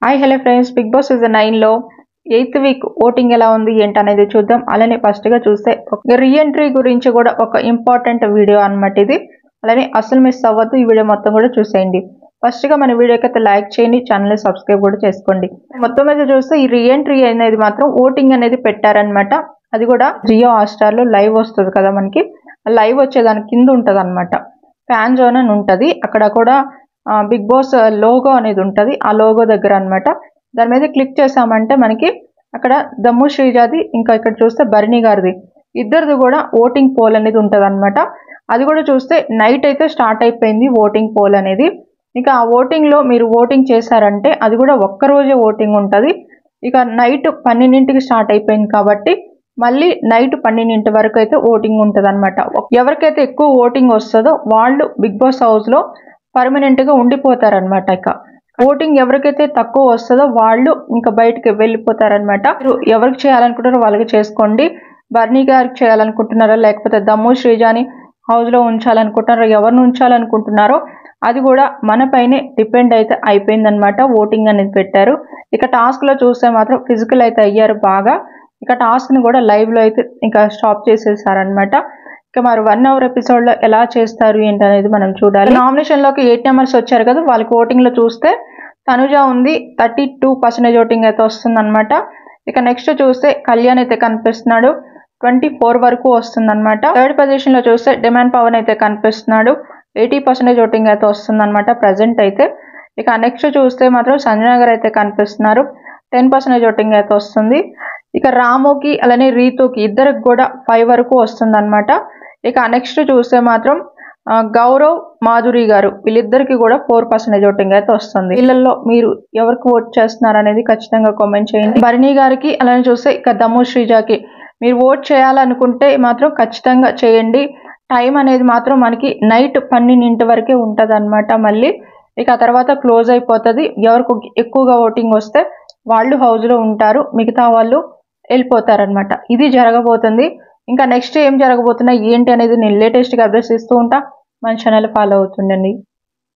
Hi hello friends, big boss season 9 లో 8th week voting ఎలా ఉంది ఏంటనేది చూద్దాం. అలానే ఫస్ట్ గా చూస్తే రీఎంట్రీ గురించి కూడా ఒక ఇంపార్టెంట్ వీడియో అన్నమాట ఇది. అలానే అసలు మిస్ అవ్వద్దు, ఈ వీడియో మొత్తం కూడా చూసేయండి. ఫస్ట్ గా మన వీడియోకి అయితే లైక్ చేయండి, ఛానల్ సబ్స్క్రైబ్ కూడా చేసుకోండి. మొత్తం మీద చూస్తే ఈ రీఎంట్రీ అనేది మాత్రం ఓటింగ్ అనేది పెట్టారనమాట. అది కూడా జియో హాట్‌స్టార్ లో లైవ్ వస్తుంది కదా మనకి. లైవ్ వచ్చేదాని కింద ఉంటది అనమాట, ఫ్యాన్ జోన్ అని ఉంటది. అక్కడ కూడా బిగ్ బాస్ లోగో అనేది ఉంటుంది. ఆ లోగో దగ్గర అన్నమాట. దాని మీద క్లిక్ చేసామంటే మనకి అక్కడ దమ్ము శ్రీజాది, ఇంకా ఇక్కడ చూస్తే భరణి గారిది, ఇద్దరిది కూడా ఓటింగ్ పోల్ అనేది ఉంటుంది అనమాట. అది కూడా చూస్తే నైట్ అయితే స్టార్ట్ అయిపోయింది ఓటింగ్ పోల్ అనేది. ఇక ఆ ఓటింగ్ లో మీరు ఓటింగ్ చేశారంటే అది కూడా ఒక్కరోజే ఓటింగ్ ఉంటుంది. ఇక నైట్ 12ంటికి స్టార్ట్ అయిపోయింది కాబట్టి మళ్ళీ నైట్ 12 వరకు అయితే ఓటింగ్ ఉంటుంది అనమాట. ఎవరికైతే ఎక్కువ ఓటింగ్ వస్తుందో వాళ్ళు బిగ్ బాస్ హౌస్ లో పర్మనెంట్ గా ఉండిపోతారనమాట. ఇక ఓటింగ్ ఎవరికైతే తక్కువ వస్తుందో వాళ్ళు ఇంకా బయటకి వెళ్ళిపోతారనమాట. మీరు ఎవరికి చేయాలనుకుంటారో వాళ్ళకి చేసుకోండి. బర్నీ గారికి చేయాలనుకుంటున్నారో లేకపోతే దమ్ము శ్రీజాని హౌస్ లో ఉంచాలనుకుంటున్నారో, ఎవరిని ఉంచాలనుకుంటున్నారో అది కూడా మన పైనే డిపెండ్ అయితే అయిపోయిందనమాట. ఓటింగ్ అనేది పెట్టారు. ఇక టాస్క్ లో చూస్తే మాత్రం ఫిజికల్ అయితే అయ్యారు బాగా. ఇక టాస్క్ ని కూడా లైవ్ లో అయితే ఇంకా స్టాప్ చేసేసారనమాట. ఇక మరి 1 అవర్ ఎపిసోడ్ లో ఎలా చేస్తారు ఏంటనేది మనం చూడాలి. నామినేషన్ లోకి 8 మెంబర్స్ వచ్చారు కదా, వాళ్ళకి ఓటింగ్ లో చూస్తే తనుజ ఉంది, 32% ఓటింగ్ అయితే వస్తుంది అనమాట. ఇక నెక్స్ట్ చూస్తే కళ్యాణ్ అయితే కనిపిస్తున్నాడు, 24 వరకు వస్తుంది అనమాట. థర్డ్ పొజిషన్ లో చూస్తే డిమాండ్ పవన్ అయితే కనిపిస్తున్నాడు, 80% ఓటింగ్ అయితే వస్తుంది అనమాట ప్రజెంట్ అయితే. ఇక నెక్స్ట్ చూస్తే మాత్రం సంజన గారు అయితే కనిపిస్తున్నారు, 10% ఓటింగ్ అయితే వస్తుంది. ఇక రాముకి అలానే రీతుకి ఇద్దరికి కూడా 5 వరకు వస్తుంది అనమాట. ఇక నెక్స్ట్ చూస్తే మాత్రం గౌరవ్ మాధురి గారు వీళ్ళిద్దరికి కూడా 4% ఓటింగ్ అయితే వస్తుంది. వీళ్ళల్లో మీరు ఎవరికి ఓట్ చేస్తున్నారు అనేది ఖచ్చితంగా కామెంట్ చేయండి. భరణి గారికి అలానే చూస్తే ఇక దమ్ము శ్రీజాకి మీరు ఓట్ చేయాలనుకుంటే మాత్రం ఖచ్చితంగా చేయండి. టైం అనేది మాత్రం మనకి నైట్ 12 వరకే ఉంటుంది అనమాట. మళ్ళీ ఇక తర్వాత క్లోజ్ అయిపోతుంది. ఎవరికి ఎక్కువగా ఓటింగ్ వస్తే వాళ్ళు హౌస్ లో ఉంటారు, మిగతా వాళ్ళు వెళ్ళిపోతారనమాట. ఇది జరగబోతుంది. ఇంకా నెక్స్ట్ ఏం జరగబోతున్నా ఏంటి అనేది నేను లేటెస్ట్గా అప్డేట్స్ ఇస్తూ ఉంటా. మన ఛానల్ ఫాలో అవుతుండండి.